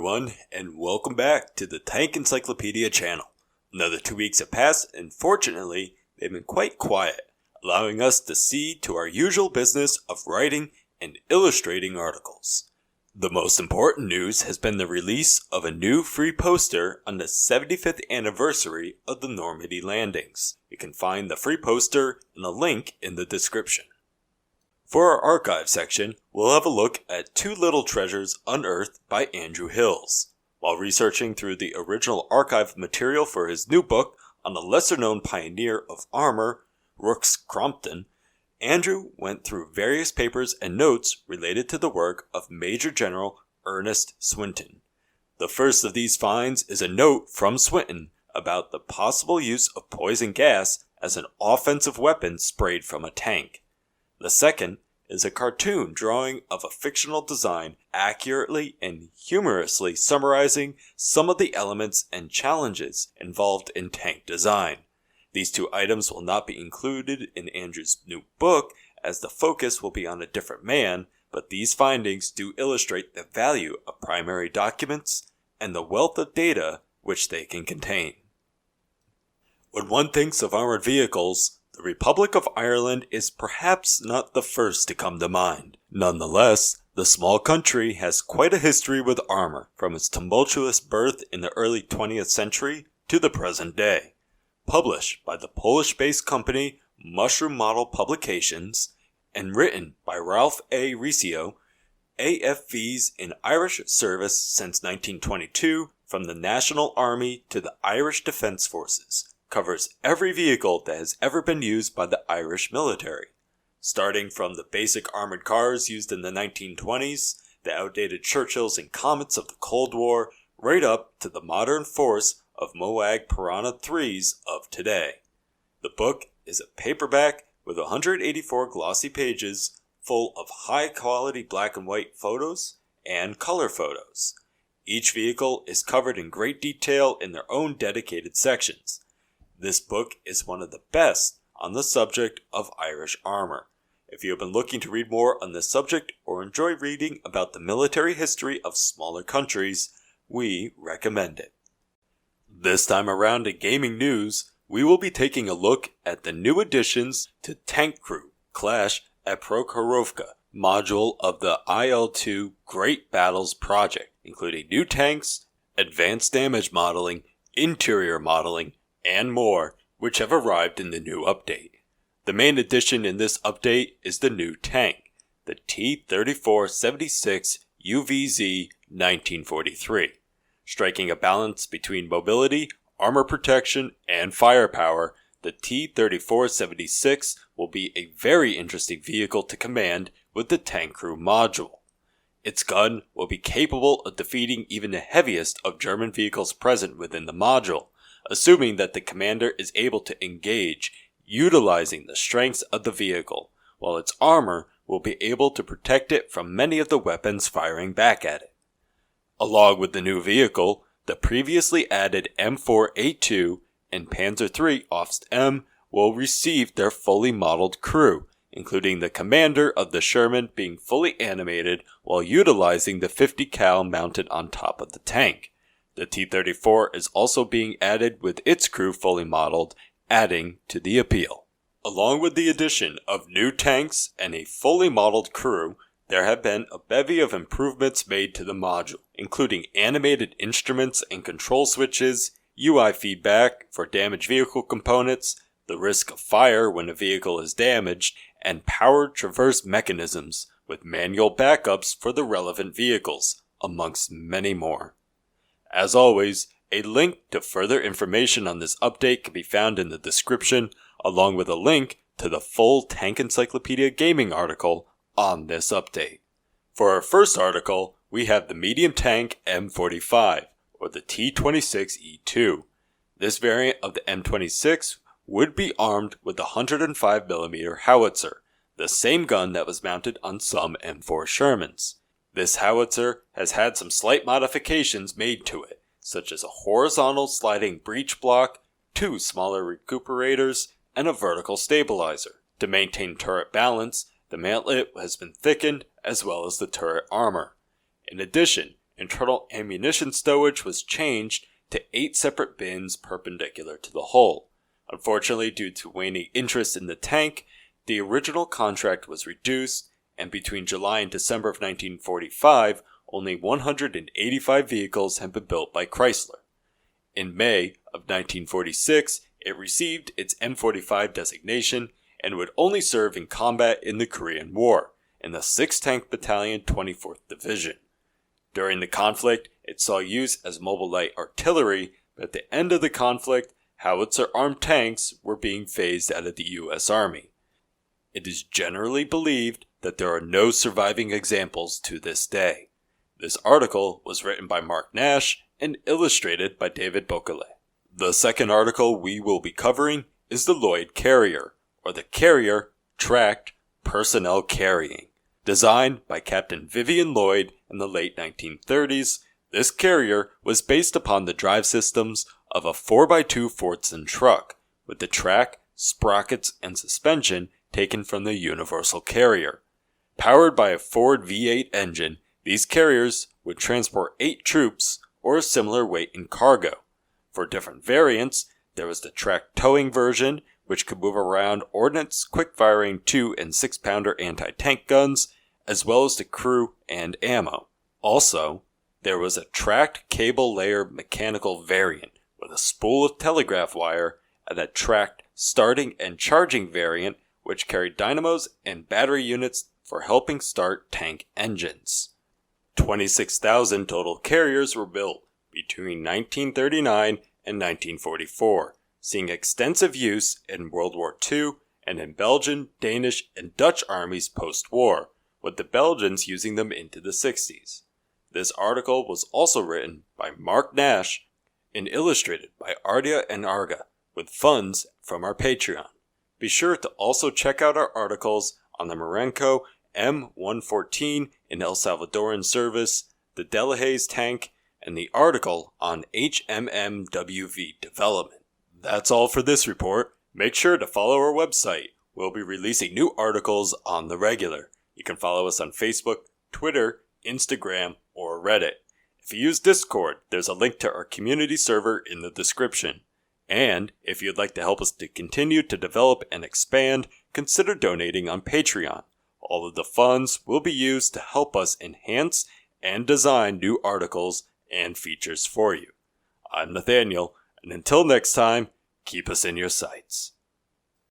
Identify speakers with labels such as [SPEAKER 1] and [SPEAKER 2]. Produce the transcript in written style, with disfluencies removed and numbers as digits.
[SPEAKER 1] everyone, and welcome back to the Tank Encyclopedia channel. Another 2 weeks have passed, and fortunately, they've been quite quiet, allowing us to see to our usual business of writing and illustrating articles. The most important news has been the release of a new free poster on the 75th anniversary of the Normandy landings. You can find the free poster in a link in the description. For our archive section, we'll have a look at two little treasures unearthed by Andrew Hills. While researching through the original archive material for his new book on the lesser-known pioneer of armor, Rooks Crompton, Andrew went through various papers and notes related to the work of Major General Ernest Swinton. The first of these finds is a note from Swinton about the possible use of poison gas as an offensive weapon sprayed from a tank. The second is a cartoon drawing of a fictional design accurately and humorously summarizing some of the elements and challenges involved in tank design. These two items will not be included in Andrew's new book, as the focus will be on a different man, but these findings do illustrate the value of primary documents and the wealth of data which they can contain. When one thinks of armored vehicles, the Republic of Ireland is perhaps not the first to come to mind. Nonetheless, the small country has quite a history with armor, from its tumultuous birth in the early 20th century to the present day. Published by the Polish-based company Mushroom Model Publications, and written by Ralph A. Riccio, AFVs in Irish service since 1922, from the National Army to the Irish Defence Forces, covers every vehicle that has ever been used by the Irish military. Starting from the basic armored cars used in the 1920s, the outdated Churchills and Comets of the Cold War, right up to the modern force of Moag Piranha 3s of today. The book is a paperback with 184 glossy pages full of high-quality black and white photos and color photos. Each vehicle is covered in great detail in their own dedicated sections. This book is one of the best on the subject of Irish armor. If you have been looking to read more on this subject or enjoy reading about the military history of smaller countries, we recommend it. This time around in gaming news, we will be taking a look at the new additions to Tank Crew Clash at Prokhorovka module of the Il-2 Great Battles project, including new tanks, advanced damage modeling, interior modeling, and more, which have arrived in the new update. The main addition in this update is the new tank, the T-3476 UVZ 1943. Striking a balance between mobility, armor protection, and firepower, the T-3476 will be a very interesting vehicle to command with the Tank Crew module. Its gun will be capable of defeating even the heaviest of German vehicles present within the module, assuming that the commander is able to engage, utilizing the strengths of the vehicle, while its armor will be able to protect it from many of the weapons firing back at it. Along with the new vehicle, the previously added M4A2 and Panzer III Ost M will receive their fully modeled crew, including the commander of the Sherman being fully animated while utilizing the 50 cal mounted on top of the tank. The T-34 is also being added with its crew fully modeled, adding to the appeal. Along with the addition of new tanks and a fully modeled crew, there have been a bevy of improvements made to the module, including animated instruments and control switches, UI feedback for damaged vehicle components, the risk of fire when a vehicle is damaged, and powered traverse mechanisms with manual backups for the relevant vehicles, amongst many more. As always, a link to further information on this update can be found in the description, along with a link to the full Tank Encyclopedia gaming article on this update. For our first article, we have the medium tank M45, or the T-26E2. This variant of the M26 would be armed with the 105mm howitzer, the same gun that was mounted on some M4 Shermans. This howitzer has had some slight modifications made to it, such as a horizontal sliding breech block, 2 smaller recuperators, and a vertical stabilizer. To maintain turret balance, the mantlet has been thickened as well as the turret armor. In addition, internal ammunition stowage was changed to 8 separate bins perpendicular to the hull. Unfortunately, due to waning interest in the tank, the original contract was reduced, and between July and December of 1945, only 185 vehicles had been built by Chrysler. In May of 1946, it received its M45 designation and would only serve in combat in the Korean War, in the 6th Tank Battalion 24th Division. During the conflict, it saw use as mobile light artillery, but at the end of the conflict, howitzer-armed tanks were being phased out of the U.S. Army. It is generally believed that there are no surviving examples to this day. This article was written by Mark Nash and illustrated by David Bocale. The second article we will be covering is the Lloyd Carrier, or the Carrier Tracked Personnel Carrying. Designed by Captain Vivian Lloyd in the late 1930s, this carrier was based upon the drive systems of a 4x2 Fordson truck, with the track, sprockets, and suspension taken from the Universal Carrier. Powered by a Ford V8 engine, these carriers would transport 8 troops or a similar weight in cargo. For different variants, there was the track towing version, which could move around ordnance, quick-firing 2- and 6-pounder anti-tank guns, as well as the crew and ammo. Also, there was a tracked cable layer mechanical variant with a spool of telegraph wire, and a tracked starting and charging variant which carried dynamos and battery units for helping start tank engines. 26,000 total carriers were built between 1939 and 1944, seeing extensive use in World War II and in Belgian, Danish, and Dutch armies post-war, with the Belgians using them into the 60s. This article was also written by Mark Nash and illustrated by Ardia and Arga, with funds from our Patreon. Be sure to also check out our articles on the Marenco M114 in El Salvadoran service, the Delahaye tank, and the article on HMMWV development. That's all for this report. Make sure to follow our website. We'll be releasing new articles on the regular. You can follow us on Facebook, Twitter, Instagram, or Reddit. If you use Discord, there's a link to our community server in the description. And if you'd like to help us to continue to develop and expand, consider donating on Patreon. All of the funds will be used to help us enhance and design new articles and features for you. I'm Nathaniel, and until next time, keep us in your sights.